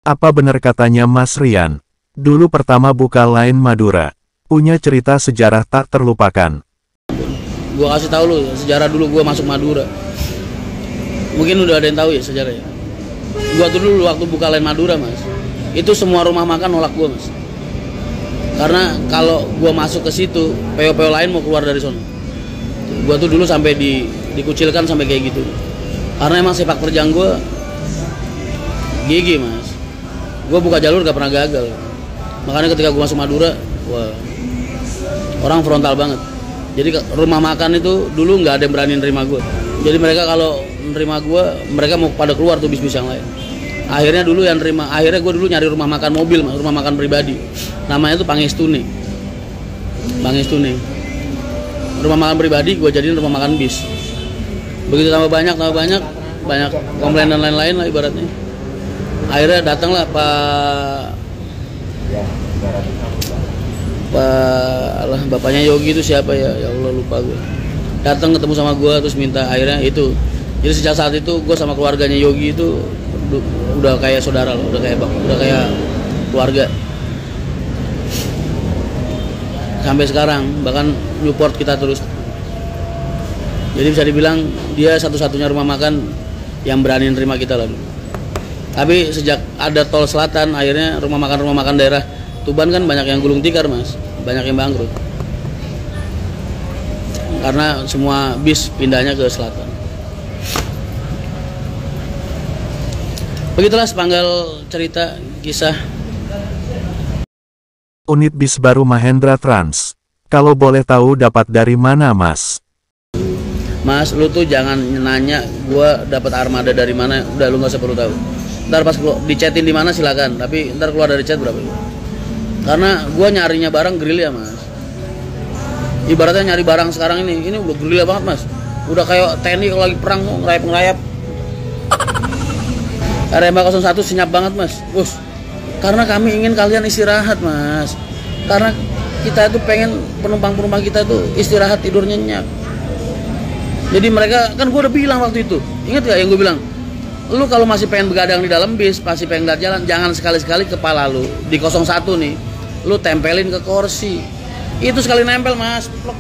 Apa benar katanya Mas Rian? Dulu pertama buka Line Madura. Punya cerita sejarah tak terlupakan. Gua kasih tahu lu sejarah dulu gua masuk Madura. Mungkin udah ada yang tahu ya sejarahnya. Gua tuh dulu waktu buka Line Madura, Mas. Itu semua rumah makan nolak gua, Mas. Karena kalau gua masuk ke situ, PO-PO lain mau keluar dari sono. Gua tuh dulu sampai dikucilkan sampai kayak gitu. Karena emang sepak terjang gua gigi, Mas. Gua buka jalur gak pernah gagal. Makanya ketika gua masuk Madura, wah, orang frontal banget. Jadi rumah makan itu dulu nggak ada yang berani nerima gue. Jadi mereka kalau nerima gue, mereka mau pada keluar tuh bis-bis yang lain. Akhirnya gue dulu nyari rumah makan mobil, rumah makan pribadi. Namanya tuh Pangestune. Rumah makan pribadi gue jadiin rumah makan bis. Begitu tambah banyak komplain dan lain-lain lah ibaratnya. Akhirnya datanglah bapaknya Yogi itu siapa ya? Ya Allah lupa gue. Datang ketemu sama gue terus minta, akhirnya itu. Jadi sejak saat itu gue sama keluarganya Yogi itu udah kayak saudara loh, udah kayak keluarga. Sampai sekarang bahkan Newport kita terus. Jadi bisa dibilang dia satu-satunya rumah makan yang berani nerima kita lah. Tapi sejak ada tol selatan, akhirnya rumah makan daerah Tuban kan banyak yang gulung tikar, Mas. Banyak yang bangkrut. Karena semua bis pindahnya ke selatan. Begitulah sepenggal cerita kisah. Unit bis baru Mahendra Trans. Kalau boleh tahu dapat dari mana, Mas? Mas, lu tuh jangan nanya gua dapat armada dari mana, udah lu nggak usah perlu tahu. Ntar pas dicetin di mana silakan, tapi ntar keluar dari chat berapa? Karena gue nyarinya barang gerilya, Mas. Ibaratnya nyari barang sekarang ini udah gerilya banget, Mas. Udah kayak TNI kalau lagi perang, ngerayap. RMA 01 senyap banget, Mas. Karena kami ingin kalian istirahat, Mas. Karena kita itu pengen penumpang-penumpang kita tuh istirahat, tidur nyenyak. Jadi mereka, kan gue udah bilang waktu itu. Ingat gak yang gue bilang? Lu kalau masih pengen begadang di dalam bis, masih pengen lihat jalan, jangan sekali-sekali kepala lu di 01 nih lu tempelin ke kursi. Itu sekali nempel, Mas, 3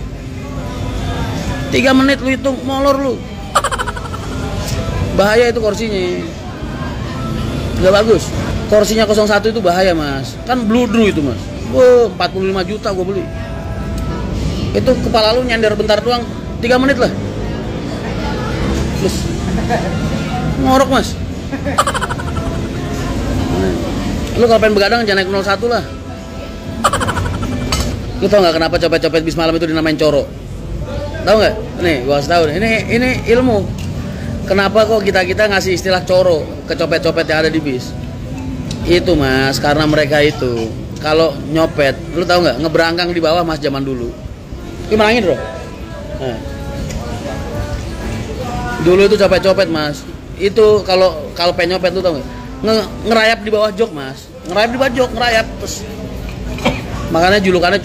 menit lu hitung, molor lu. Bahaya itu kursinya. Gak bagus. Kursinya 01 itu bahaya, Mas. Kan bludru itu, Mas. 45 juta gua beli. Itu kepala lu nyender bentar doang, 3 menit lah. Terus ngorok, Mas. Lu kalau pengen begadang jangan naik 01 lah. Lu tau gak kenapa copet-copet bis malam itu dinamain coro? Tahu nggak? Nih, gua kasih tahu nih. Ini ilmu. Kenapa kok kita ngasih istilah coro ke copet-copet yang ada di bis? Itu, Mas, karena mereka itu kalau nyopet, lu tahu nggak? Ngeberangkang di bawah, Mas, zaman dulu. Gimana bro? Nah. Dulu itu copet-copet, Mas. Itu kalau pengen nyopet, lu tau nggak? Ngerayap di bawah jok, Mas. Ngerayap terus. Makanya julukannya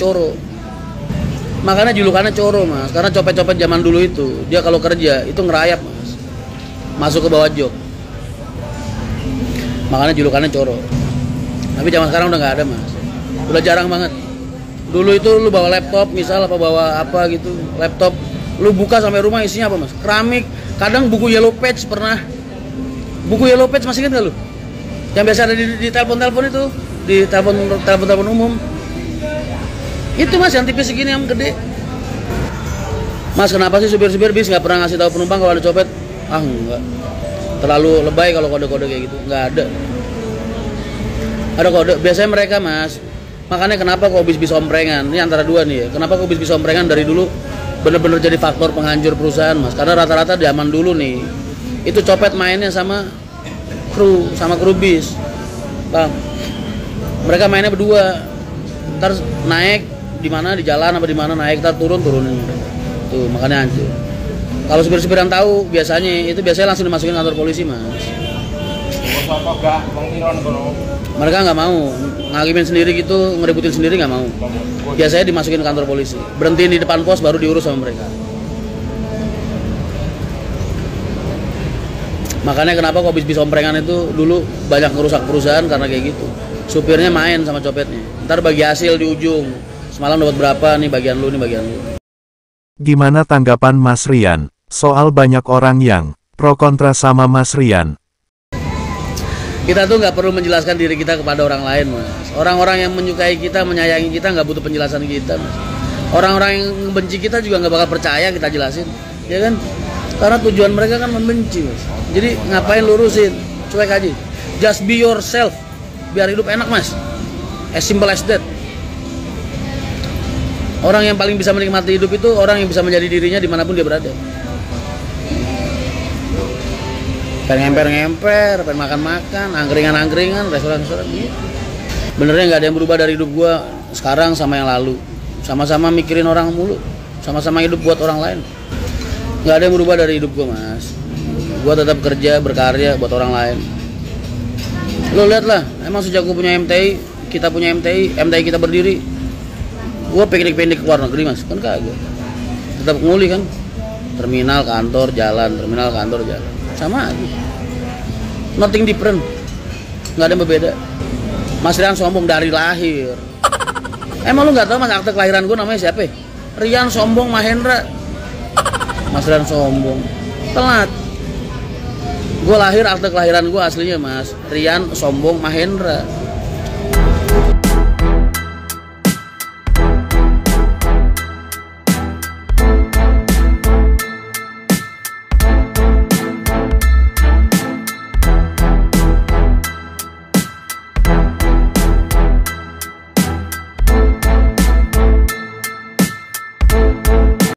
coro, Mas. Karena copet-copet zaman dulu itu, dia kalau kerja itu ngerayap, Mas. Masuk ke bawah jok. Makanya julukannya coro. Tapi zaman sekarang udah nggak ada, Mas. Udah jarang banget. Dulu itu lu bawa laptop, misal bawa apa gitu, laptop, lu buka sampai rumah isinya apa, Mas? Keramik. Kadang buku Yellow Page pernah. Buku Yellow Page masih ingat gak lu? Yang biasa ada di telepon-telepon itu, di telepon umum. Itu, Mas, yang tipis segini yang gede. Mas, kenapa sih supir-supir bis nggak pernah ngasih tahu penumpang kalau ada copet? Enggak. Terlalu lebay kalau kode-kode kayak gitu. Nggak ada. Ada kode. Biasanya mereka, Mas. Makanya kenapa kok bis-bis omprengan? Ini antara dua nih ya. Kenapa kok bis-bis omprengan dari dulu bener-bener jadi faktor penghancur perusahaan, Mas? Karena rata-rata zaman dulu nih, itu copet mainnya sama kru bis. Bang. Mereka mainnya berdua. Ntar naik di mana, di jalan apa di mana, naik ntar turunin. Tuh, makanya hancur. Kalau supir-supir yang tahu biasanya langsung dimasukin kantor polisi, Mas. Mereka nggak mau ngakimin sendiri gitu, ngeributin sendiri nggak mau. Biasanya dimasukin kantor polisi, berhentiin di depan pos baru diurus sama mereka. Makanya kenapa kok bis omprengan itu dulu banyak ngerusak perusahaan karena kayak gitu. Supirnya main sama copetnya. Ntar bagi hasil di ujung. Semalam dapat berapa nih bagian lu, nih bagian lu. Gimana tanggapan Mas Rian soal banyak orang yang pro kontra sama Mas Rian? Kita tuh nggak perlu menjelaskan diri kita kepada orang lain, Mas. Orang-orang yang menyukai kita, menyayangi kita nggak butuh penjelasan kita, Mas. Orang-orang yang membenci kita juga nggak bakal percaya kita jelasin, ya kan? Karena tujuan mereka kan membenci, Mas. Jadi ngapain lurusin? Cuek aja. Just be yourself. Biar hidup enak, Mas. As simple as that. Orang yang paling bisa menikmati hidup itu orang yang bisa menjadi dirinya dimanapun dia berada. Pengen ngemper-ngemper, pengen makan-makan, angkringan-angkringan, restoran-restoran gitu. Benernya nggak ada yang berubah dari hidup gua sekarang sama yang lalu. Sama-sama mikirin orang mulu, sama-sama hidup buat orang lain. Nggak ada yang berubah dari hidup gua, Mas. Gua tetap kerja, berkarya buat orang lain. Lo lihat lah, emang sejak gua punya MTI, kita punya MTI kita berdiri. Gua piknik-piknik ke luar negeri, Mas, kan kagak. Tetap nguli kan. Terminal, kantor, jalan, terminal, kantor, jalan. Sama aja. Nothing different. Nggak ada yang berbeda. Mas Rian sombong dari lahir. Emang lu nggak tahu Mas akte kelahiran gue namanya siapa? Rian Sombong Mahendra. Mas Rian sombong. Telat. Gue lahir akte kelahiran gue aslinya Mas Rian Sombong Mahendra.